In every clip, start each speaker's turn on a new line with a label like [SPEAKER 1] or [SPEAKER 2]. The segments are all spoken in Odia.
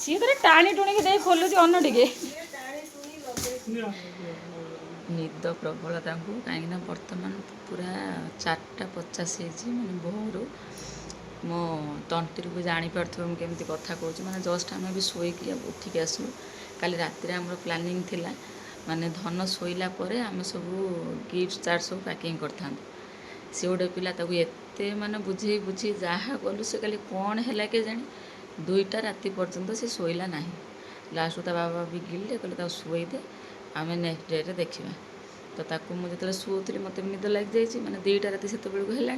[SPEAKER 1] सी तो टाणी टुणी दे खोलुची अन्न टिके निद प्रबल कहीं बर्तमान पूरा 4:50 मैंने भोरू मो तंटी को जापार मुझे कथा कहूँ मैंने जस्ट आम भी शोक उठिक आसलु काली राति आम प्लानिंग थिला माने धन शोला आम सब गिफ्ट चार्ट सब पैकिंग करता सी गोटे पिला एते माने बुझे बुझी जहाँ गलु से खाली कौन है के जानी 2टा राति पर्यंत से शोला ना लास्ट ता बाबा भी गिले कहले शुई दे आम नेक्स्ट डे देखा तो ताकू मुझे शुली मत निद लग जाए मैंने 2टा राति से है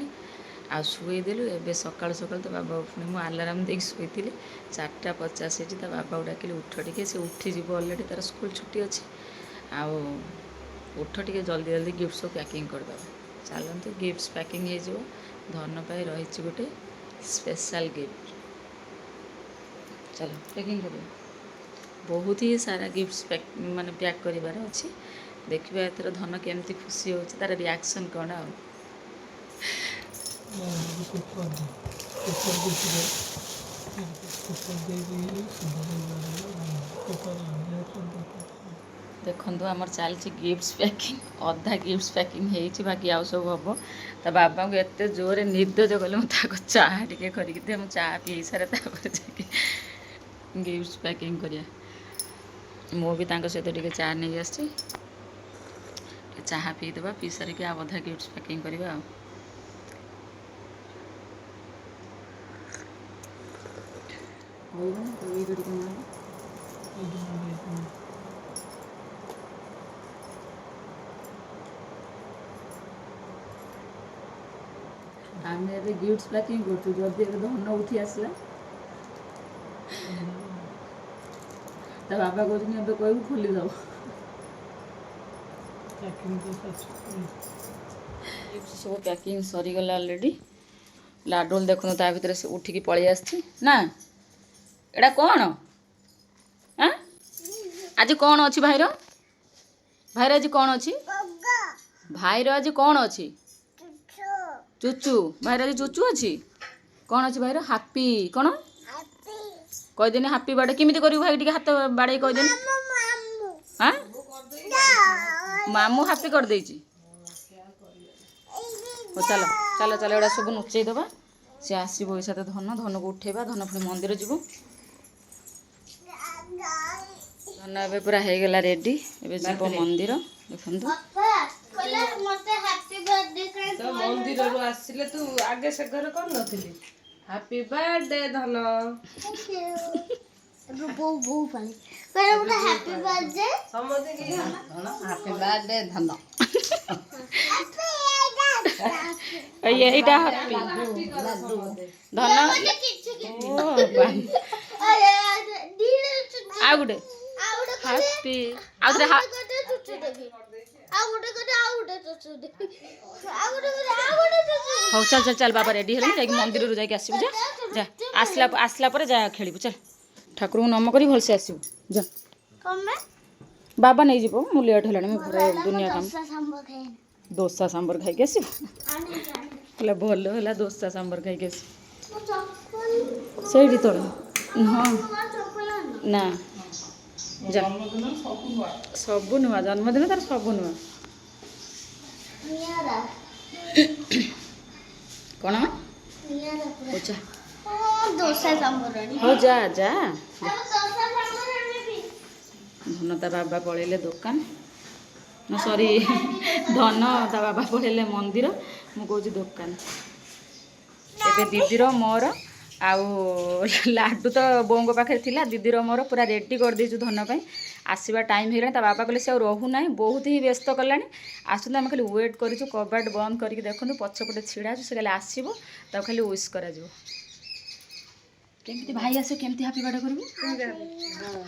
[SPEAKER 1] आ शुईदेलु एवं सकाल सकाल तो बाबा पुणी मुझे आलाराम देख शुई 4:50 ता बाबा डाकिले उठ टे से उठीज अलरेडी तार स्कूल छुट्टी अच्छे आउ उठ टे जल्दी जल्दी गिफ्ट सब पैकिंग करदे चलते गिफ्ट पैकिंग हो धन पाई रही गोटे स्पेशल गिफ्ट चलो पैकिंग कर बहुत ही सारा गिफ्ट पैक माने पैक करार अच्छे देखिए एथर धन केमती खुशी हो तार रिएक्शन कौन आ देखु आमर चलती गिफ्ट पैकिंग अधा गिफ्ट पैकिंग हो बाकी आउ सब हम तो बाबा को एत जोरे निद जो कले मुझे चाह टे करके दे मुझे चाह पी सारे जाके गिफ्ट पैकिंग करिया मु भी सहित टे चाह नहीं आसी चाह पीदे पी सारिक अधा गिफ्ट पैकिंग करवा आम गिफ्ट पैकिंग कर धन उठी आसला तो बाबा कहते कहू खोलीद सब पैकिंग सरीगला अलरेडी लाडोल देखो ता भर से उठिकी पलि आसी ना एटा कौन हाँ आज कौन अच्छी भाईर भाईर आज कौन अच्छी भाईर आज कौन अच्छी चुचू भाईर आज चुचू अच्छी कौन अच्छी भाईर हापी कौन कहदेनि हापी बर्थडे केमी कर भाई टे हाथ बाड़े कहदेनि हाँ मामू हापी कर देछि चलो चलो चलो एड़ा सब नुचई दबा सी आसो ये साथ धन धन को उठेबा धन पुणी मंदिर जीवु धन ए पूरा हो गला रेडी ए जीव मंदिर देखु
[SPEAKER 2] मंदिर आसिले तू आगे से घर कर नथिली हैप्पी बर्थडे धन
[SPEAKER 3] बो बो पानी पर उठा हैप्पी बर्थडे
[SPEAKER 2] समझे कि
[SPEAKER 3] हैप्पी बर्थडे धन
[SPEAKER 1] यहीटा हैप्पी धन आ गुटे हैप्पी हौ चल चल चल बाबा रेडी है मंदिर रू जाके आसबु जा जा आसला आसला पर जा खेलबु चल ठाकुर को नम करी भलसे आसबु जा बाबा नहीं जीव मु लेट है पूरा दुनिया काम डोसा सांबर खाई आसबु भल है डोसा सांबर खाई आसबु तोड़ हाँ ना जा सब नुआ जन्मदिन तार सब नुआ कौन अच्छा हो जा जा धन ता बाबा पलैले दुकान सॉरी धन ता बाबा पलैले मंदिर मु कहूँ दुकान एबे दीदीर मोर आउ लाडू तो बोंग पाखे थिला दीदीर मोर पूरा रेडी कर देचु धन पाई आसवा टाइम हो ता बाबा कहले से रोना बहुत ही व्यस्त कलानी आसते आम खाली वेट करूँ कबाट बंद करके देखूँ पछपटे छिड़ा से खाली आसो तब खाली विश कर केमती भाई आस केमती हैप्पी बर्थडे करू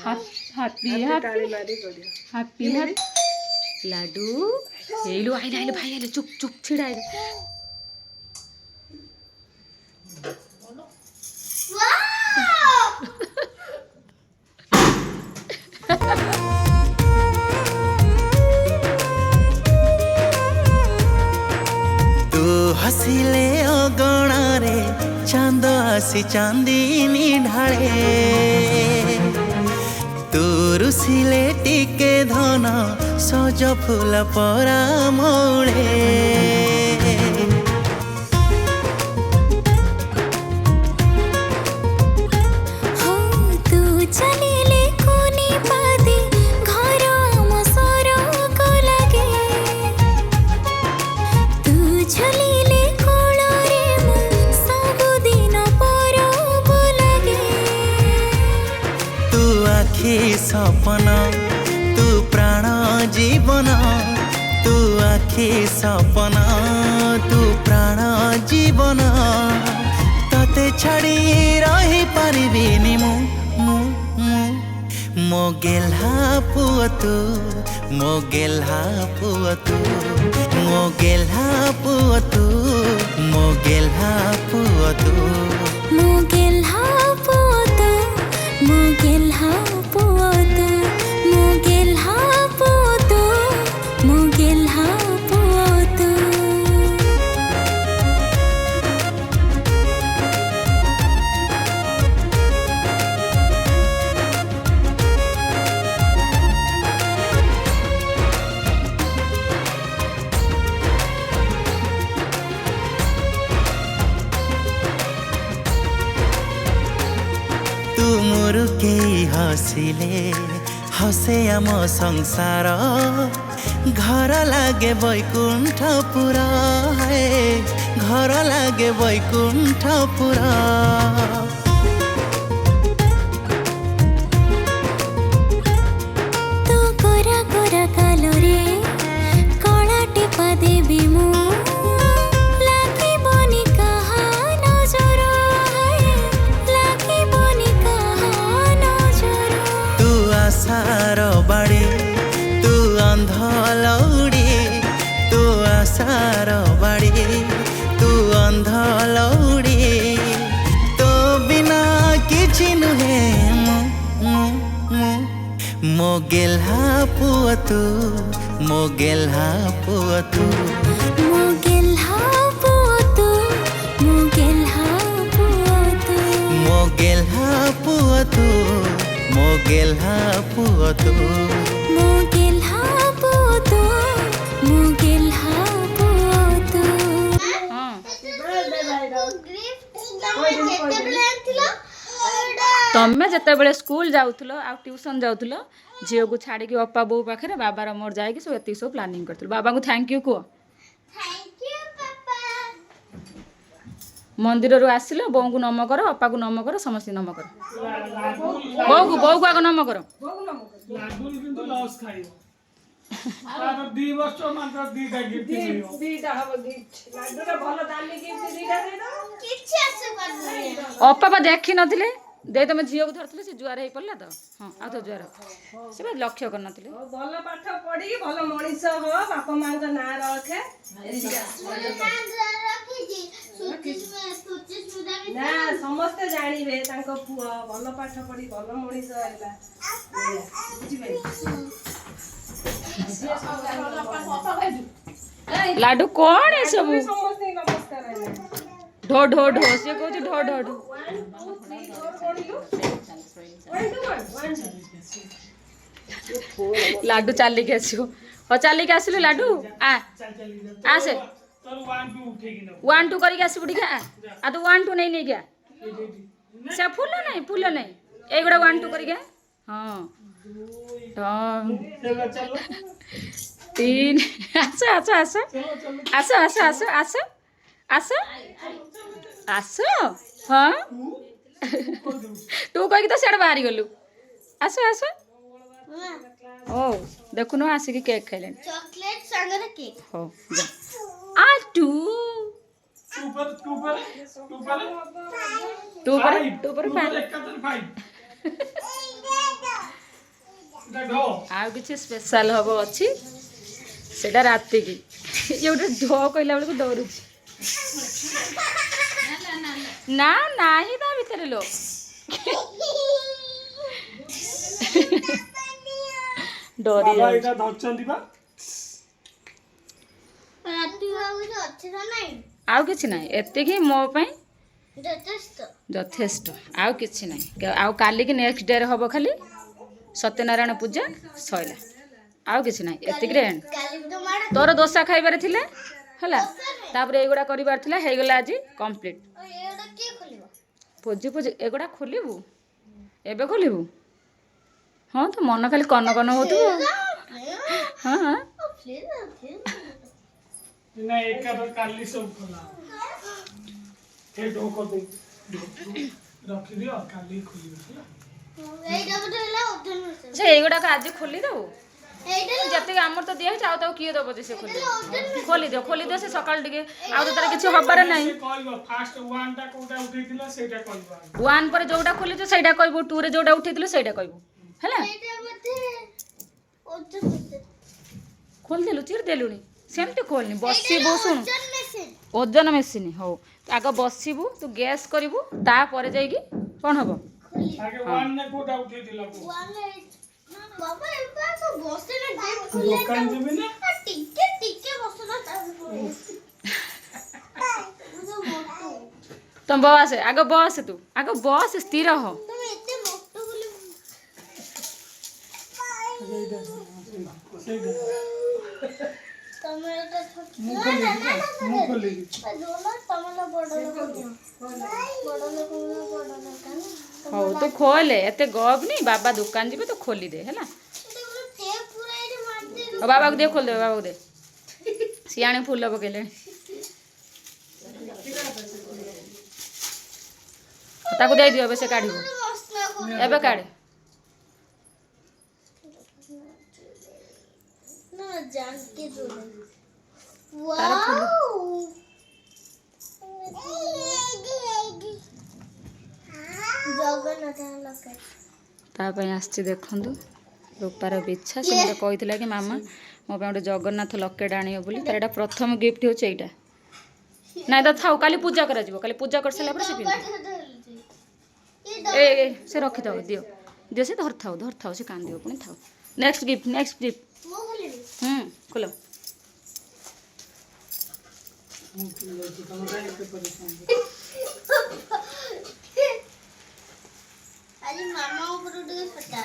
[SPEAKER 1] हैप्पी हैप्पी हैप्पी लाडू हेलु आइले आइले भाई आइले चुप चुप छिड़ा आइले
[SPEAKER 4] तू हसिले अगणारे चांद आसी चांदीनी ढाळे ଖୁସିଲେ ଟିକେ ଧନ ସଜ ଫୁଲ ପରା ମଉଳେ
[SPEAKER 5] हो तू चलिले कोनी पादे घर आम सरको लागे तू झुलिले कोଳରେ ମୁଁ ସବୁଦିନ ପରବ ଲାଗେ
[SPEAKER 4] तू आखि सपन तू प्राण जीवन तू आखि सपन तू प्राण जीवन तते छाड़ी रही पारिबिनी मो गेल्हा पुଅ तू मो गेल्हा पुଅ तू मो गेल्हा पुଅ तू मो गेल्हा पुଅ तू
[SPEAKER 5] मुगेल्हा पोतो मुगेल्हा पोतो मुगेल्हा पोतो मुगेल्हा पोतो
[SPEAKER 4] तू मोर के हसिले हसे आम संसार घर लागे बैकुंठपुरा है घर लागे बैकुंठपुरा
[SPEAKER 5] तो कोरा कोरा कालोरे कला टिपा देबी मु लागी बनी कहा नजर लागी बनी कहा नजर
[SPEAKER 4] तू आशार बाड़ी तू अंध लौड़ी तू आशार बाड़ी तू अंध लौड़ी तो बिना किछि नुहे मो गेल्हा पुଅ तू मो गेल्हा पुଅ तू
[SPEAKER 5] मुगेल्हा पोतो मुगेल्हा पोतो
[SPEAKER 4] मो गेल्हा पुଅ तू मो गेल्हा पुଅ तू
[SPEAKER 5] मुगेल्हा पोतो मुगेल्हा पोतो
[SPEAKER 1] ହଁ
[SPEAKER 3] ତମେ
[SPEAKER 1] ତମେ ଯେତେବେଳେ ସ୍କୁଲ ଯାଉଥିଲ ଆଉ ଟ୍ୟୁସନ୍ ଯାଉଥିଲ ଝିଅକୁ ଛାଡ଼ିକି ଅପା ବୋଉ ପାଖରେ ବାବାର ମୋର ଯାଇକି ସବୁ ଏତିକି ସବୁ ପ୍ଲାନିଂ କରିଥିଲୁ ବାବାଙ୍କୁ ଥ୍ୟାଙ୍କ ୟୁ କୁହ ମନ୍ଦିରରୁ ଆସିଲ ବୋଉଙ୍କୁ ନମ କର ଅପାକୁ ନମ କର ସମସ୍ତଙ୍କୁ ନମ କର ବୋଉକୁ ଆଗ ନମ କର
[SPEAKER 6] ଲାଗୁନି କିନ୍ତୁ ଲସ୍ ଖାଇବ ତାର 2 ବର୍ଷ ମାତ୍ର 2ଟା ଗିଫ୍ଟ ମିଳିବ
[SPEAKER 2] ଦିଟା ହବ ଗିଫ୍ଟ ଲାଡୁରେ ଭଲ ଦାମୀ ଗିଫ୍ଟ ଦିଟା ଦେଇଦବ
[SPEAKER 3] କିଛି ଆସିପାରିବନି
[SPEAKER 1] ଅପା ବା ଦେଖି ନଥିଲେ ଦେଇ ତମେ ଝିଅକୁ ଧରିଥିଲେ ସେ ଜୁଆର ହେଇ ପଡ଼ିଲା ତ ହଁ ଆଉ ତ ଜୁଆର ସେ ବା ଲକ୍ଷ୍ୟ କରିନଥିଲେ
[SPEAKER 2] ହଉ, ଭଲ ପାଠ ପଢିକି ଭଲ ମଣିଷ ହ ବାପା ମାଙ୍କ ନାଁ ରଖେ ନା ସମସ୍ତେ ଜାଣିବେ ତାଙ୍କ ପୁଅ ଭଲ ପାଠ ପଢି ଭଲ ମଣିଷ ହେଲା ଏଇଆ, ବୁଝିପାରିଲେ?
[SPEAKER 1] ଲାଡୁ କଣ ଏସବୁ
[SPEAKER 2] ସମସ୍ତେ ନମସ୍କାର ହେଲେ
[SPEAKER 1] ଢୋ ଢୋ ଢୋ ସିଏ କହୁଛି ଢୋ ଢୋ ଢୋ
[SPEAKER 2] 1 2 3 4
[SPEAKER 1] ଲାଡୁ ଚାଲିକି ଆସିବ ହଉ ଚାଲିକି ଆସିଲୁ ଲାଡୁ ଆସେ
[SPEAKER 6] ତୋର 1 2 ଉଠେଇକି ନବ
[SPEAKER 1] 1 2 କରିକି ଆସିବୁ ଟିକେ ଆ ତୁ 1 2 ନେଇକି ଆ ସେ ଫୁଲ ନାହିଁ ଏଇଗୁଡ଼ା 1 2 କରିକି ହଁ 3 ଆସ ହଁ ତୁ କହିକି ତ ସିଆଡ଼େ ବାହାରି ଗଲୁ ଆସ ହଉ ଦେଖୁନୁ ଆସିକି କେକ୍ ଖାଇଲେଣି
[SPEAKER 3] ଚକଲେଟ୍ ସାଙ୍ଗରେ କେକ୍
[SPEAKER 1] ହଉ ଯା ଆ ଟୁ ପରେ 5 ଆଉ କିଛି ସ୍ପେଶାଲ ହବ ଅଛି ସେଟା ରାତିକି ଇଏ ଗୋଟେ ଢ କହିଲା ବେଳକୁ ଡରୁଛି ନା ନାହିଁ ତା ଭିତରେ ଲୋ ଡରି
[SPEAKER 6] ବାବା ଏଇଟା ଧରିଛନ୍ତି ବା
[SPEAKER 3] ରାତି ଭାବୁଛି ଅଛି ନା ନାଇଁ
[SPEAKER 1] ଆଉ କିଛି ନାହିଁ ଏତିକି ମୋ ପାଇଁ
[SPEAKER 3] ଯଥେଷ୍ଟ
[SPEAKER 1] ଯଥେଷ୍ଟ ଆଉ କିଛି ନାହିଁ ଆଉ କାଲିକି ନେକ୍ସଟ ଡେରେ ହବ ଖାଲି सत्यनारायण पूजा सइला आउ किसी ना एतिकरे
[SPEAKER 3] କାଲି ତ ମାଡ଼
[SPEAKER 1] तोर दोसा खाइबार थिला हला तापर एगुड़ा करिबार थिला हेगला आज कंप्लीट
[SPEAKER 3] ଏଇଟା କିଏ ଖୋଲିବ?
[SPEAKER 1] भोजी भोजी एगुड़ा खोलिबु एबे खोलिबु हाँ तो मन खाली कन कन होतु हाँ हाँ
[SPEAKER 6] ना एका तो काली सब खोला ए ढोको दे रखी दियो काली खोली होला
[SPEAKER 3] ଏଇଟା ଗୋଟେ ହେଲା ଓଜନ ମେସିନ୍।
[SPEAKER 1] से एगुड़ा का आज खोली दऊ
[SPEAKER 3] ଏଇଟା
[SPEAKER 1] जति आमर तो दिया आउ ताऊ किए दबो जे से खोली दियो से सकाल टिके आउ तो तार किछ हबार नाही
[SPEAKER 6] से कहबो फास्ट 1 टा कोटा उठैतिला सेटा कहबो
[SPEAKER 1] 1 पर जोडा खोली तो सेटा कहबो 2 रे जोडा उठैतिलो सेटा कहबो हला
[SPEAKER 3] ଏଇଟା ବୋଧେ ଓଜନ ମେସିନ୍।
[SPEAKER 1] खोल देलु चिर देलुनी सेमती खोलनी बसिबो सुन
[SPEAKER 3] ଓଜନ ମେସିନ୍।
[SPEAKER 1] ओजन मेसिन हो आग बसिबु तू गैस करिबु ता परे जाईकी कोन हबो
[SPEAKER 6] आगे 1 ने कोटा उठैतिला को
[SPEAKER 3] बाबा एटा तो बसे ना गेट खुले
[SPEAKER 6] दुकान जेबे ना
[SPEAKER 3] टिके टिके बसे ना
[SPEAKER 1] तुम बस आग बस तू आग बस स्थिर हो
[SPEAKER 3] तुम एते मोटो बोले तुम एटा
[SPEAKER 6] मु खोली
[SPEAKER 3] जोला तमला बड़ लोग बड़ लोग
[SPEAKER 1] हो तो खोले एते गब नहीं बाबा दुकान जीबे तो खोली दे हैला
[SPEAKER 3] एटा पूरा टेप पूरा एटे मार दे
[SPEAKER 1] ओ बाबा को दे खोल दे बाबा को दे सियाने फूल पकेले ताको दे दियो से काढिबो
[SPEAKER 3] मस्त ना को
[SPEAKER 1] एबे काढे
[SPEAKER 3] ना जान के जोले
[SPEAKER 1] तारा फूल
[SPEAKER 3] जगन्नाथ लके
[SPEAKER 1] तापई आसछि देखंतु रूपार बिच्छा से मते कहितला कि मामा मो पे गोटे जगन्नाथ लकेट आनियो बोली तार एटा प्रथम गिफ्ट होछ एटा नाइ तो थाउ काली पूजा करा जिवो काली पूजा कर सला पर से पिन ए से रखि दो दियो से धर थाउ से कान दियो पुनी थाउ नेक्स्ट गिफ्ट
[SPEAKER 3] मो खोले
[SPEAKER 1] खोलो
[SPEAKER 3] आज मामा ऊपर उठ के फटा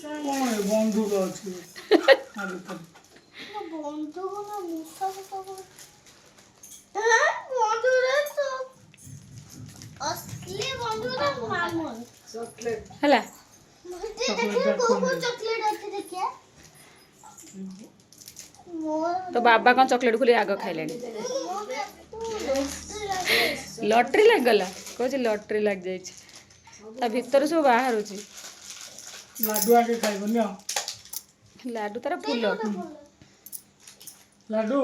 [SPEAKER 6] कोन बंधु को अछि आगे तो
[SPEAKER 3] बंधु को ना मुसा को बंधु रे तो असली बंधु ना मामन
[SPEAKER 1] हला
[SPEAKER 3] मुझे देखिए को चॉकलेट अच्छे देखिए मोर
[SPEAKER 1] तो बाबा कौन चॉकलेट खुली आग खाइले लॉटरी लग गला कहछि लॉटरी लग जाई ता भीतर सब बाहर होछि
[SPEAKER 6] लाडू आगे खाइबो न
[SPEAKER 1] लाडू तारा फूल
[SPEAKER 6] लाडू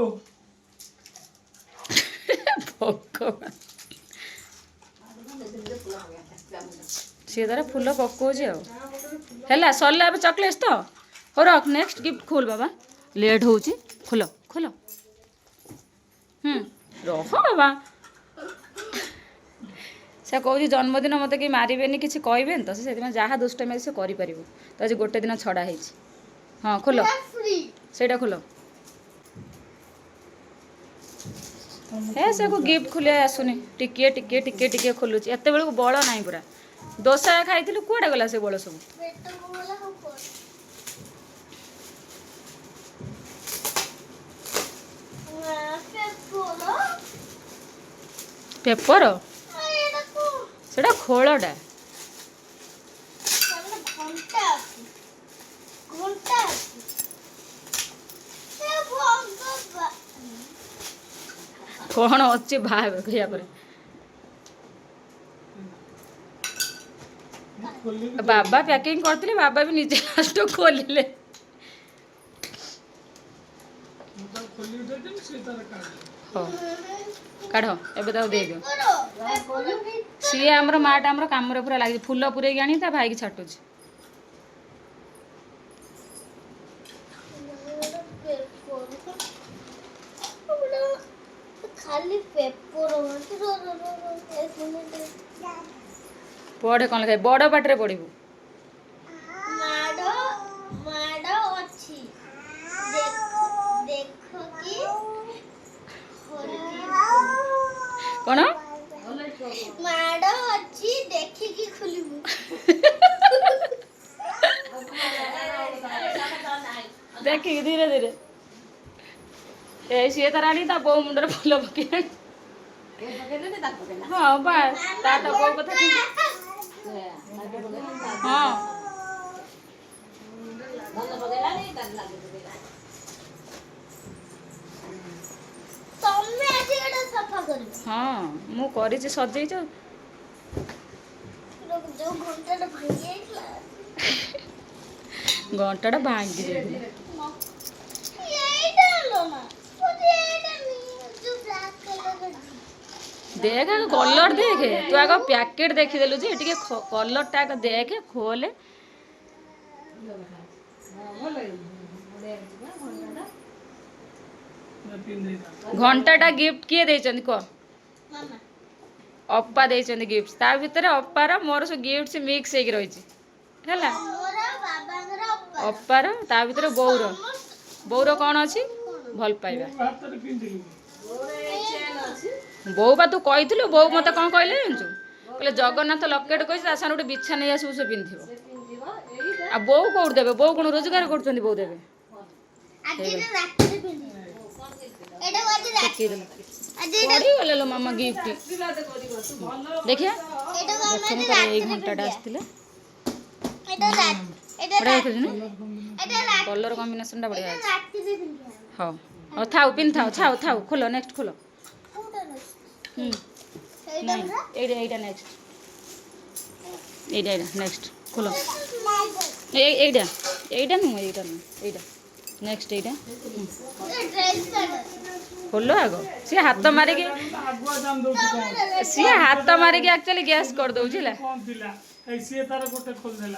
[SPEAKER 1] भगवान सी तारा फूल पकोछि आ हैला सरला अब चॉकलेट तो हो रख नेक्स्ट गिफ्ट खोल बाबा लेट होछि खोलो खोलो रह बाबा से कहूँ जन्मदिन मत कि मारे किसी कहबे तो से जहाँ दुष्टमी से कर तो आज गोटे दिन छड़ा है हाँ खोलो
[SPEAKER 3] फ्री
[SPEAKER 1] सेटा खोलो हे से को गिफ्ट खोलिया आसुनी टिके टिके टिके टिके खोलुची एत बेलू बल ना पूरा दोसा खाई कूड़े गला से बल सब
[SPEAKER 3] पेट को बोला हम को बोलो
[SPEAKER 1] पेपर
[SPEAKER 3] एटा को
[SPEAKER 1] सेटा खोलटा
[SPEAKER 3] घंटा घंटा ए भगवा
[SPEAKER 1] कौन अच्छे भाव या पर बाबा पैकिंग करते बाबा भी निजे लास्ट खोलिले
[SPEAKER 6] खोली उठैतिल से तार काट
[SPEAKER 1] हो काढ़ एबे तो दे दियो
[SPEAKER 3] करो
[SPEAKER 1] सी हमर माटा हमर काम रे पूरा लागी फूल पुरे गाणी ता भाई की छाटुछ
[SPEAKER 3] खाली पेपर
[SPEAKER 1] पढ़े कौन लिखाई बड़ पाटे पढ़ू
[SPEAKER 3] माड माड अच्छी देखो देखो कि
[SPEAKER 1] कौन
[SPEAKER 3] ମାଡ଼ ଅଛି ଦେଖିକି ଖୋଲିବୁ।
[SPEAKER 1] ଦେଖିକି ଧୀରେ ଧୀରେ ସିଏ ତାର ଆଣି ତା ବୋଉ ମୁଣ୍ଡରେ ଫୁଲ ପକେଇଲାଣି। ହଁ ବାସ୍ ତା ବୋଉ କଥା ଠିକ। ହଁ
[SPEAKER 3] ତମେ ଆଜି ଏଟା ସଫା କରିବ।
[SPEAKER 1] ହଁ ମୁଁ କରିଛି ସଜେଇଛ।
[SPEAKER 3] ଯୋଉ ଘଣ୍ଟାଟା ଭାଙ୍ଗି ଯାଇଥିଲା
[SPEAKER 1] ଘଣ୍ଟାଟା ଭାଙ୍ଗି ଯାଇଥିଲା।
[SPEAKER 3] এইটা হলো না তুই এইটা নিয়ে ব্ল্যাক কালার
[SPEAKER 1] ଦେଖ କଲର ଦେଖେ ତୁ ଆଗ ପ୍ୟାକେଟ ଦେଖିଦେଲୁ ଯେ ଟିକେ କଲରଟା ଆଗ ଦେଖେ ଖୋଲେ। ଘଣ୍ଟାଟା ଗିଫ୍ଟ କିଏ ଦେଇଛନ୍ତି କହ?
[SPEAKER 3] ମାମା
[SPEAKER 1] ଅପା ଦେଇଛନ୍ତି ଗିଫ୍ଟ। ତା ଭିତରେ ଅପାର ମୋର ସବୁ ଗିଫ୍ଟ ମିକ୍ସ ହେଇକି ରହିଛି ହେଲା।
[SPEAKER 3] ମୋର ବାବାଙ୍କର
[SPEAKER 1] ଅପାର ତା ଭିତରେ ବୋଉର କ'ଣ ଅଛି? ଭଲ ପାଇବା।
[SPEAKER 6] ହାତରେ ପିନ୍ଧିଲୁ
[SPEAKER 1] ବୋଉ ବା ତୁ କହିଥିଲୁ। ବୋଉ ମତେ କ'ଣ କହିଲେ ଜାଣିଛୁ? କହିଲେ ଜଗନ୍ନାଥ ଲକେଟ କହିଛି ତା ସାଙ୍ଗରେ ଗୋଟେ ବିଛା ନେଇ ଆସିବୁ ସେ ପିନ୍ଧିବ। ଆଉ ବୋଉ କୋଉଠି ଦେବେ? ବୋଉ କ'ଣ ରୋଜଗାର କରୁଛନ୍ତି? ବୋଉ ଦେବେ।
[SPEAKER 3] ଆଜି ରାତିରେ ପିନ୍ଧିବି ଏଟା ଆଜି
[SPEAKER 1] ପକେଇଦେଲ
[SPEAKER 3] ଆଜି
[SPEAKER 1] ପଡ଼ିଗଲେ ଲୋ ମାମା ଗିଫ୍ଟ। ଦେଖିଆ
[SPEAKER 3] ଏଟା
[SPEAKER 1] ଦେଖୁନୁ ତାର ଏଇ ଘଣ୍ଟାଟା ଆସିଥିଲା।
[SPEAKER 3] ଏଟା
[SPEAKER 1] ବଢ଼ିଆ ଦେଖୁଛୁ ନା?
[SPEAKER 3] ଏଟା
[SPEAKER 1] କଲର କମ୍ବିନେସନଟା ବଢ଼ିଆ ଅଛି।
[SPEAKER 3] ରାତିରେ ପିନ୍ଧିବି।
[SPEAKER 1] ହଉ ହଉ ଥାଉ ପିନ୍ଧିଥାଉ ଥାଉ ଖୋଲ ନେକ୍ସଟ ଖୋଲ।
[SPEAKER 3] କୋଉଟା ଅଛି?
[SPEAKER 1] ହୁଁ
[SPEAKER 3] ଏଇଟା
[SPEAKER 1] ନାଇଁ ଏଇଟା ନେକ୍ସଟ ଏଇଟା ନେକ୍ସଟ ଖୋଲ। ଏଇଟା ନୁହଁ ଏଇଟା ନେକ୍ସଟ ଏଇଟା
[SPEAKER 3] ଡ୍ରେସ୍ ପ୍ୟାଣ୍ଟ
[SPEAKER 1] ଖୋଲ ଆଗ। ସିଏ ହାତ ମାରିକି
[SPEAKER 6] ଆଗୁଆ ଜାଣି ଦଉଛି କଣ
[SPEAKER 1] ଆକ୍ଚୁଆଲି ଗ୍ୟାସ୍ କରିଦଉଛି ହେଲା।
[SPEAKER 6] କଣ ଥିଲା ସିଏ ତାର ଗୋଟେ ଖୋଲିଦେଲା।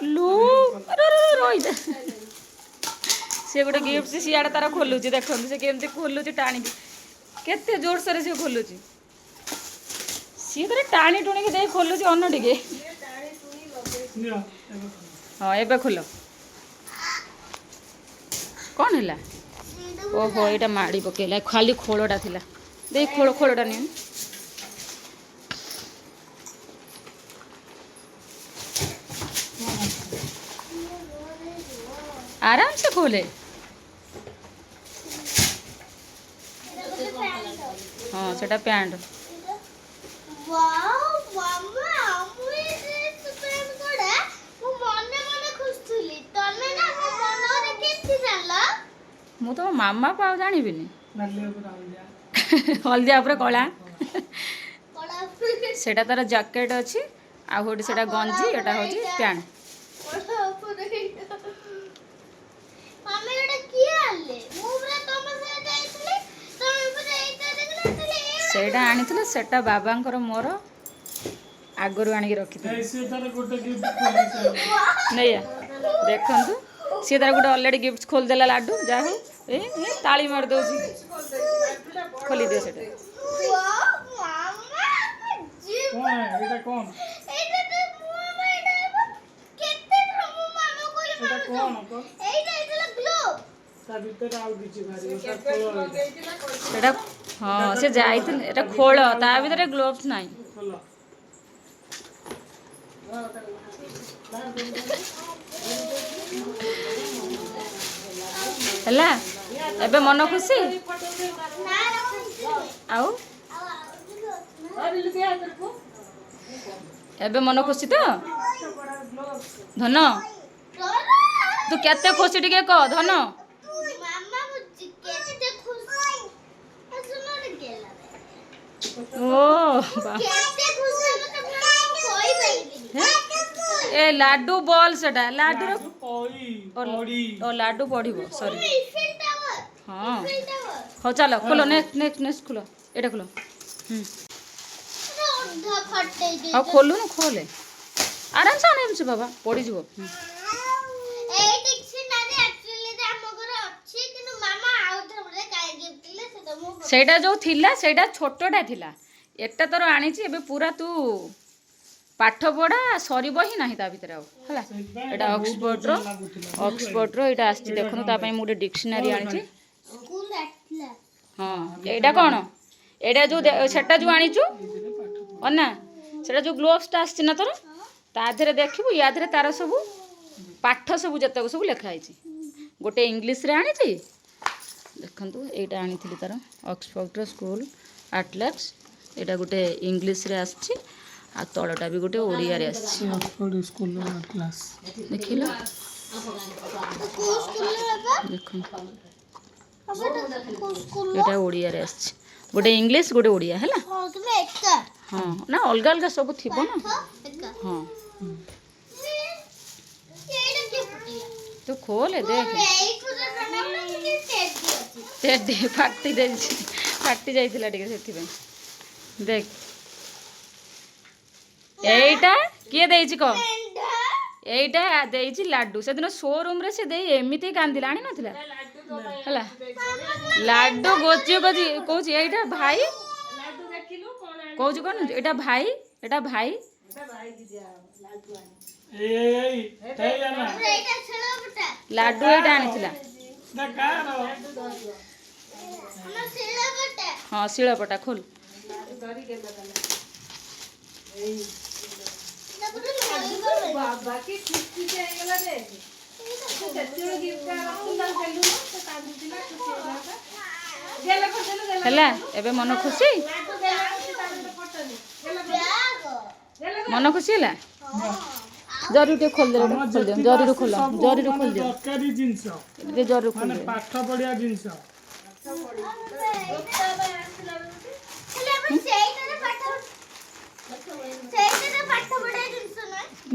[SPEAKER 1] ରହିଯା ସିଏ ଗୋଟେ ଗିଫ୍ଟ ସିଆଡ଼େ ତାର ଖୋଲୁଛି। ଦେଖନ୍ତୁ ସେ କେମିତି ଖୋଲୁଛି ଟାଣିକି କେତେ ଜୋରସୋରେ ସିଏ ଖୋଲୁଛି। ସିଏ ତାର ଟାଣି ଟୁଣିକି ଦେଇ ଖୋଲୁଛି ଅନ୍ନ ଟିକେ।
[SPEAKER 6] ନିଅ
[SPEAKER 1] ହଁ ଏବେ ଖୋଲ। କ'ଣ ହେଲା? ଓହୋ ଏଇଟା ମାଡ଼ି ପକେଇଲା। ଖାଲି ଖୋଳଟା ଥିଲା। ଦେଇ ଖୋଳଟା ନିଅ। आराम से खोले। हाँ सेटा पैंट।
[SPEAKER 3] वाओ मामा मुई ड्रेस प्यांट कोडा मु मने मने खुशथुली तमे ना मो मनरे केति जानला
[SPEAKER 1] मु तो मामा पाव जानी बिनी
[SPEAKER 6] नाली ऊपर हल्दिया
[SPEAKER 1] हल्दिया ऊपर कला
[SPEAKER 3] कोडा
[SPEAKER 1] सेटा तार जैकेट अछि आ होडी सेटा गंजी एटा होची पैंट।
[SPEAKER 3] कोडा ऊपर मामे एटा की आले मु पूरा तमे से जाईथले तमे पूरा एटा देखला तले
[SPEAKER 1] सेटा आनिथिले सेटा बाबांकर मोर आगरु आनिक रखिथिले।
[SPEAKER 6] सिए तार गोटे गिफ्ट खोली
[SPEAKER 1] नैया देखंतु सी तार गोटे ऑलरेडी गिफ्ट खोल देला लाडू जा हो ए ताली मार दोजी खोली दे सेटा।
[SPEAKER 3] वाओ मामा जी
[SPEAKER 6] कौन है एटा कौन
[SPEAKER 3] एटा तो मामा एटा केते प्रभु मामा कोले
[SPEAKER 6] एटा कौन
[SPEAKER 3] एटा एटा ग्लोब
[SPEAKER 6] ता भीतर आउ किछि भारी एटा खोलो
[SPEAKER 1] सेटा हां से जाइथिले एटा खोल ता भीतर ग्लोव्स नाही
[SPEAKER 6] खोलो
[SPEAKER 1] हला एबे मन खुशी
[SPEAKER 3] ना रखो
[SPEAKER 1] आउ एबे मन खुशी तो धन तू केते खुशी टिके कह धन
[SPEAKER 3] मामा मुझे केते खुशी सुनो रे गेला
[SPEAKER 1] ओ बा
[SPEAKER 3] केते खुशी मतलब कोई पाइबेनी
[SPEAKER 1] ए लाडू बॉल सेटा लाडू रो
[SPEAKER 6] ओई ओडी
[SPEAKER 1] ओ लाडू पढ़िबो सॉरी
[SPEAKER 3] इफिल टावर
[SPEAKER 1] हां
[SPEAKER 3] इफिल टावर
[SPEAKER 1] हो चलो खोलो नेक्स्ट खोलो एटा खोलो
[SPEAKER 3] ओधा फटे दे
[SPEAKER 1] आ खोलू न खोले आराम से बाबा पड़ी जीवो
[SPEAKER 3] ए डिक्शनरी एक्चुअली रे हम घर अछि किनु मामा आउट हमरे काय गिफ्ट ले सेटा मु
[SPEAKER 1] सेटा जो थिला सेटा छोटोटा थिला एटा तोर आनिची एबे पूरा तू पाठ पढ़ा सरीब ही नाही ता भीतर आउ हला एटा ऑक्सफोर्ड रो एटा आछि देखनु ता पई मु डे डिक्शनरी आनिची
[SPEAKER 3] स्कूल आठला
[SPEAKER 1] हां एटा कोन एटा जो सेटा जो आनिचू अन्ना ସେଟା ଯୋଉ ଗ୍ଲୋଭ୍ସଟା ଆସିଛି ନା ତୋର ତା ଦେହରେ ଦେଖିବୁ ୟା ଦେହରେ ତାର ସବୁ ପାଠ ସବୁ ଯେତକ ସବୁ ଲେଖା ହେଇଛି ଗୋଟେ ଇଂଲିଶରେ ଆଣିଛି ଦେଖନ୍ତୁ ଏଇଟା ଆଣିଥିଲି ତାର ଅକ୍ସଫୋର୍ଡର ସ୍କୁଲ ଆଟଲାସ୍ ଏଇଟା ଗୋଟେ ଇଂଲିଶରେ ଆସିଛି ଆଉ ତଳଟା ବି ଗୋଟେ ଓଡ଼ିଆରେ ଆସିଛି ଦେଖିଲ ଦେଖନ୍ତୁ ଏଇଟା ଓଡ଼ିଆରେ ଆସିଛି ଗୋଟେ ଇଂଲିଶ ଗୋଟେ ଓଡ଼ିଆ ହେଲା ହଁ ନା ଅଲଗା ଅଲଗା ସବୁ ଥିବ ନା ହଁ ତୁ ଖୋଲେ ଦେଖ ଟେଡି ଫାଟି ଯାଇଥିଲା ଟିକେ ସେଥିପାଇଁ ଦେଖ ଏଇଟା କିଏ ଦେଇଛି କହ ଏଇଟା ଦେଇଛି ଲାଡୁ ସେଦିନ ଶୋରୁମରେ ସେ ଦେଇ ଏମିତି କାନ୍ଦିଲା ଆଣି ନଥିଲା ହେଲା ଲାଡୁ ଗୋଚି ଗୋଚି କହୁଛି ଏଇଟା ଭାଇ କହୁଛୁ କଣ ଏଇଟା ଭାଇ ଲାଡୁ ଏଇଟା ଆଣିଥିଲା ହଁ ଶିଳପଟା ଖୋଲ
[SPEAKER 2] ବାବା କି ଖୁସି ହେଇଗଲା ଦେଖ ସେତେବେଳେ ଗିଫ୍ଟ ରଖୁଥିଲା ଦେଲୁ ସେ କାନ୍ଦୁଥିଲା ଖୁସି ହେଇଗଲା
[SPEAKER 1] ହେଲା ଏବେ ମନ ଖୁସି ମନ ଖୁସି ହେଲା ଜରି ଟିକେ ଖୋଲିଦିଅ ଜରିରୁ ଖୋଲ
[SPEAKER 6] ଦରକାରୀ ଜିନିଷ
[SPEAKER 1] ଜରିରୁ
[SPEAKER 6] ମାନେ
[SPEAKER 1] ଖୋଲିଦିଅ
[SPEAKER 6] ପାଠ ପଢିବା ଜିନିଷ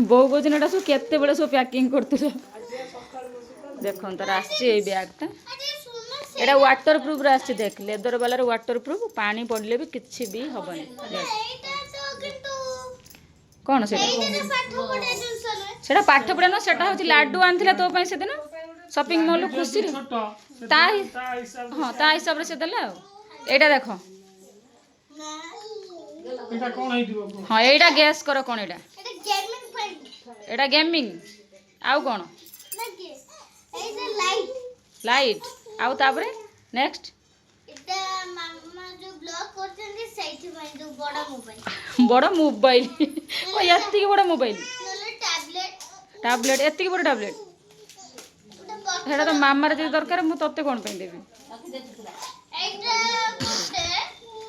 [SPEAKER 1] ବୋଉ କହୁଛି ଏଇଟା ସବୁ କେତେବେଳେ ସବୁ ପ୍ୟାକିଂ କରୁଥିଲ ଦେଖନ୍ତୁ ତାର ଆସିଛି ଏଇ ବ୍ୟାଗ୍ଟା ଏଇଟା ୱାଟର ପ୍ରୁଫ୍ରେ ଆସିଛି ଦେଖ ଲେଦର ବାଲାର ୱାଟର ପ୍ରୁଫ୍ ପାଣି ପଡ଼ିଲେ ବି କିଛି ବି ହବନି କ'ଣ ସେଟା ପାଠ ପଢ଼ା ନୁହଁ ସେଟା ହେଉଛି ଲାଡୁ ଆଣିଥିଲା ତୋ ପାଇଁ ସେଦିନ ସପିଂ ମଲ୍ରୁ ଖୁସିରେ ତା ହଁ ତା ହିସାବରେ ସେ ଦେଲା ଆଉ ଏଇଟା ଦେଖ ହଁ ଏଇଟା ଗ୍ୟାସ୍ କର କ'ଣ ଏଇଟା ଗେମିଂ ଆଉ କ'ଣ ଲାଇଟ୍ ଆଉ ତାପରେ ନେକ୍ସଟ ବଡ଼ ମୋବାଇଲ ଏତିକି ବଡ଼ ମୋବାଇଲ ଟାବଲେଟ୍ ଏତିକି ବଡ଼ ଟାବଲେଟ୍ ସେଇଟା ତ ମାମାର ଯଦି ଦରକାର ମୁଁ ତତେ କ'ଣ ପାଇଁ ଦେବି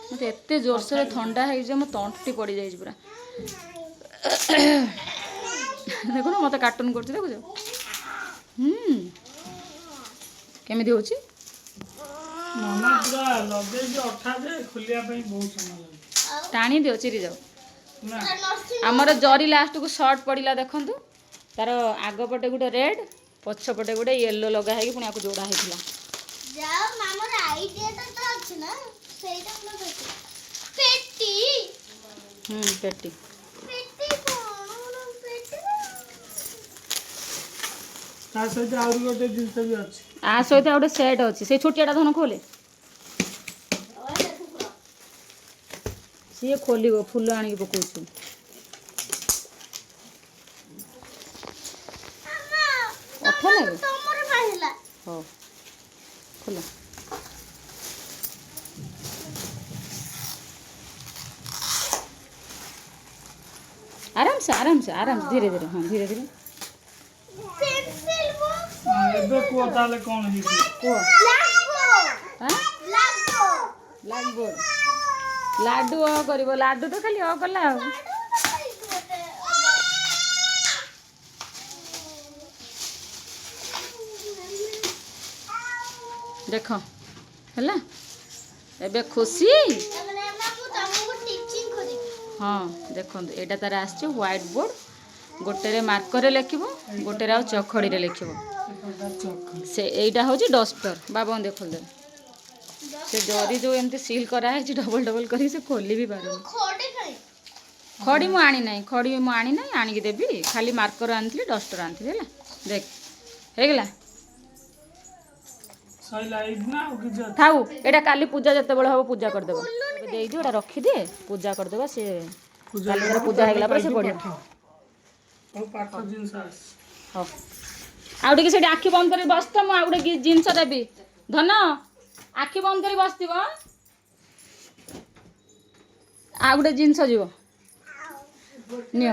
[SPEAKER 1] ମୋତେ ଏତେ ଜୋରସୋରେ ଥଣ୍ଡା ହେଇଛି ମୋ ତଣ୍ଟି ପଡ଼ିଯାଇଛି ପୁରା ଦେଖୁନ ମୋତେ କାର୍ଟୁନ୍ କରୁଛି ଦେଖୁଛ କେମିତି ହେଉଛି
[SPEAKER 6] ମାମା ପୁରା ଲଗେଇକି ଅଠା ଯେ ଖୋଲିବା ପାଇଁ ବହୁତ ସମୟ ଲାଗେ
[SPEAKER 1] ଟାଣି ଦିଅ ଚିରି ଯାଉ
[SPEAKER 6] ନା
[SPEAKER 1] ଆମର ଜରି ଲାଷ୍ଟକୁ ସର୍ଟ ପଡ଼ିଲା ଦେଖନ୍ତୁ ତାର ଆଗ ପଟେ ଗୋଟେ ରେଡ୍ ପଛପଟେ ଗୋଟେ ୟେଲୋ ଲଗା ହେଇକି ପୁଣି ଆକୁ ଯୋଡ଼ା ହେଇଥିଲା ପେଟି
[SPEAKER 6] ତା ସହିତ ଆହୁରି ଗୋଟେ ଜିନିଷ ବି ଅଛି
[SPEAKER 1] ଆ ସହିତ ଆଉ ଗୋଟେ ସେଟ୍ ଅଛି ସେଇ ଛୋଟିଆଟା ଧନ ଖୋଲେ ସିଏ ଖୋଲିବ ଫୁଲ ଆଣିକି ପକଉଛୁ ଅଠା ଲାଗେ ହଉ ଖୋଲ ଆରାମ से ଧୀରେ ଧୀରେ ହଁ ଧୀରେ ଧୀରେ
[SPEAKER 6] ଏବେ କୁହ ତାହେଲେ କ'ଣ ହେଇଛି
[SPEAKER 1] କୁହ ବ୍ଲାକବୋର୍ଡ ଲାଡୁ କରିବ ଲାଡୁ ତ ଖାଲି କଲା ଆଉ ଦେଖ ହେଲା ଏବେ ଖୁସି ହଁ ଦେଖନ୍ତୁ ଏଇଟା ତାର ଆସିଛି ହ୍ୱାଇଟ୍ ବୋର୍ଡ ଗୋଟେରେ ମାର୍କରରେ ଲେଖିବ ଗୋଟେରେ ଆଉ ଚଖଡ଼ିରେ ଲେଖିବ ସେ ଏଇଟା ହେଉଛି ଡଷ୍ଟର ବାବାଙ୍କୁ ଦେଖନ୍ତୁ ସେ ଜରି ଯେଉଁ ଏମିତି ସିଲ୍ କରାହେଇଛି ଡବଲ ଡବଲ କରି ସେ ଖୋଲି ବି ପାରୁନି ଖଡ଼ି ମୁଁ ଆଣିନାହିଁ ଆଣିକି ଦେବି ଖାଲି ମାର୍କର ଆଣିଥିଲି ଡଷ୍ଟର ଆଣିଥିଲି ହେଲା ଦେଖ ହେଇଗଲା ଥାଉ ଏଇଟା କାଲି ପୂଜା ଯେତେବେଳେ ହବ ପୂଜା କରିଦେବା ଦେଇଦିଅ ଏଇଟା ରଖିଦିଏ ପୂଜା କରିଦେବା ସେ କାଲି ପୂଜା ହେଇଗଲା ପରେ ସେ ପଡ଼ିବ ହଉ ଆଉ ଟିକେ ସେଠି ଆଖି ବନ୍ଦ କରି ବସିଥ ମୁଁ ଆଉ ଗୋଟେ ଜିନିଷ ଦେବି ଧନ ଆଖି ବନ୍ଦ କରି ବସିଥିବ ଆଉ ଗୋଟେ ଜିନିଷ ଯିବ ନିଅ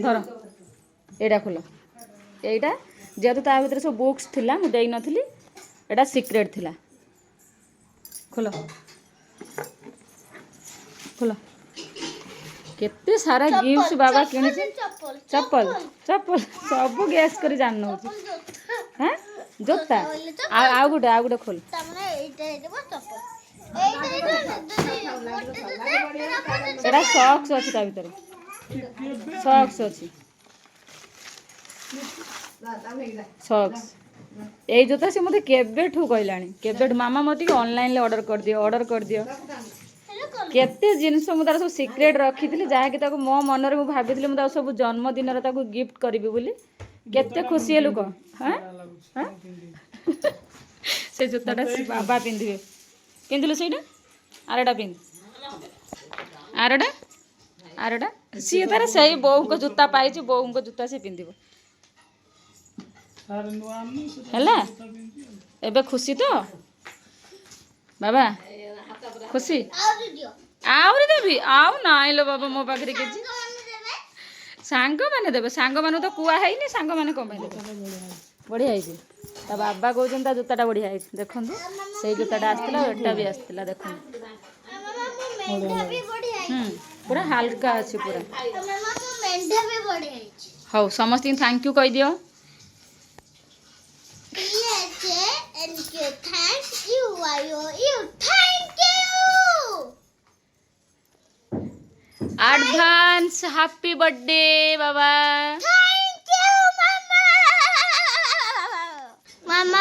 [SPEAKER 1] ଧର ଏଇଟା ଖୋଲ। ଏଇଟା ଯେହେତୁ ତା ଭିତରେ ସବୁ ବୁକ୍ସ ଥିଲା ମୁଁ ଦେଇନଥିଲି, ଏଇଟା ସିକ୍ରେଟ୍ ଥିଲା। ଖୋଲ ଖୋଲ। କେତେ ସାରା ଗିଫ୍ଟ ବାବା କିଣିଛି। ଚପଲ ଚପଲ ସବୁ ଗ୍ୟାସ୍ କରି ଜାଣି ନେଉଛି। হ্যাঁ জোতা ଆଉ ଗୋଟେ ଖୋଲ।
[SPEAKER 3] তারমানে এইটা দেব চপ্পল এইটা
[SPEAKER 1] ଏଇଟା ସକ୍ସ ଅଛି ତା ଭିତରେ, ସକ୍ସ ଅଛି ସକ୍ସ। ଏଇ ଜୋତା ସେ ମୋତେ କେବେଠୁ କହିଲାଣି, କେବେଠୁ ମାମା ମୋତେ ଟିକେ ଅନଲାଇନ୍ରେ ଅର୍ଡ଼ର କରିଦିଅ। କେତେ ଜିନିଷ ମୁଁ ତାର ସବୁ ସିକ୍ରେଟ୍ ରଖିଥିଲି, ଯାହାକି ତାକୁ ମୋ ମନରେ ମୁଁ ଭାବିଥିଲି ମୁଁ ତାକୁ ସବୁ ଜନ୍ମଦିନରେ ତାକୁ ଗିଫ୍ଟ କରିବି ବୋଲି। କେତେ ଖୁସି ହେଲୁ କହ। ହଁ ସେ ଜୋତାଟା ବାବା ପିନ୍ଧିବେ। ପିନ୍ଧିଲୁ ସେଇଟା, ଆରଟା ପିନ୍ଧ, ଆରଟା ସିଏ ତାର ସେଇ ବୋଉଙ୍କ ଜୋତା ପାଇଛି, ବୋଉଙ୍କ ଜୋତା ସେ ପିନ୍ଧିବ ହେଲା। ଏବେ ଖୁସି ତ ବାବା, ଖୁସି? ଆହୁରି ଦେବି? ଆଉ ନାଇଁ ଲୋ ବାବା, ମୋ ପାଖରେ କିଛି। ସାଙ୍ଗମାନେ ଦେବେ, ସାଙ୍ଗମାନଙ୍କୁ ତ କୁହା ହେଇନି, ସାଙ୍ଗମାନେ କ'ଣ ପାଇଁ ଦେବେ? ବଢ଼ିଆ ହେଇଛି। ତା ବାବା କହୁଛନ୍ତି ତା ଜୋତାଟା ବଢ଼ିଆ ହେଇଛି। ଦେଖନ୍ତୁ ସେଇ ଜୋତାଟା ଆସିଥିଲା, ଏଟା ବି ଆସିଥିଲା। ଦେଖନ୍ତୁ ପୁରା ହାଲକା ଅଛି ପୁରା। ହଉ ସମସ୍ତଙ୍କୁ ଥ୍ୟାଙ୍କ ୟୁ କହିଦିଅ। ଆଡଭାନ୍ସ ହାପି ବର୍ଥଡେ ବାବା।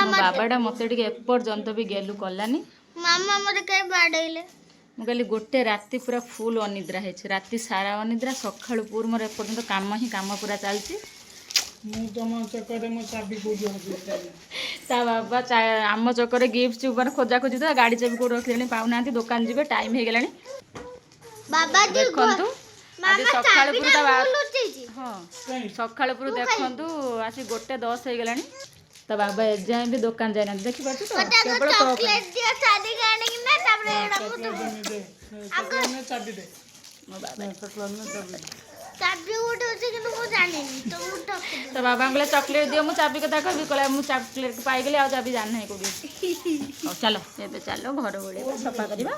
[SPEAKER 1] ମୋ ବାବାଟା ମୋତେ ଟିକେ ଏପର୍ଯ୍ୟନ୍ତ ବି ଗେଲୁ କଲାନି।
[SPEAKER 3] ମାମା ମୋତେ କାଇଁ ବାଡେଇଲେ?
[SPEAKER 1] ମୁଁ କହିଲି ଗୋଟେ ରାତି ପୁରା ଫୁଲ୍ ଅନିଦ୍ରା ହେଇଛି, ରାତି ସାରା ଅନିଦ୍ରା, ସକାଳୁ ପୁର ମୋର ଏପର୍ଯ୍ୟନ୍ତ କାମ ହିଁ କାମ ପୁରା ଚାଲିଛି।
[SPEAKER 6] ମୁଁ ତମ ଚକରେ ମୋ ଚାବି କୋଉଠି ରଖିଥିଲି।
[SPEAKER 1] ତା ବାବା ଆମ ଚକରେ ଗିଫ୍ଟ ମାନେ ଖୋଜାଖୋଜି ତ ଗାଡ଼ି ଚାବି କୋଉଠି ରଖିଲେଣି ପାଉନାହାନ୍ତି, ଦୋକାନ ଯିବେ, ଟାଇମ୍ ହେଇଗଲାଣି। ଦେଖନ୍ତୁ ଆଜି ସକାଳୁ ପୁର ତା ହଁ ସକାଳୁ ପୁର ଦେଖନ୍ତୁ ଆସି 1:10 ହେଇଗଲାଣି। ତା ବାବା ଏଯାଏଁ ବି ଦୋକାନ ଯାଇନାହାନ୍ତି, ଦେଖିପାରୁଛୁ ତ? କେବଳ
[SPEAKER 6] ଚାବି ଦେ।
[SPEAKER 1] ତା ବାବାଙ୍କୁ କହିଲେ ଚକୋଲେଟ୍ ଦିଅ, ମୁଁ ଚାବି କଥା କହିବି, କହିଲା ମୁଁ ଚକୋଲେଟ୍ ପାଇଗଲି, ଆଉ ଚାବି ଜାଣି ନାହିଁ କୋଉଠି। ହଉ ଚାଲ ଏବେ ଚାଲ ଘର ଓଳେଇବା, ସଫା କରିବା।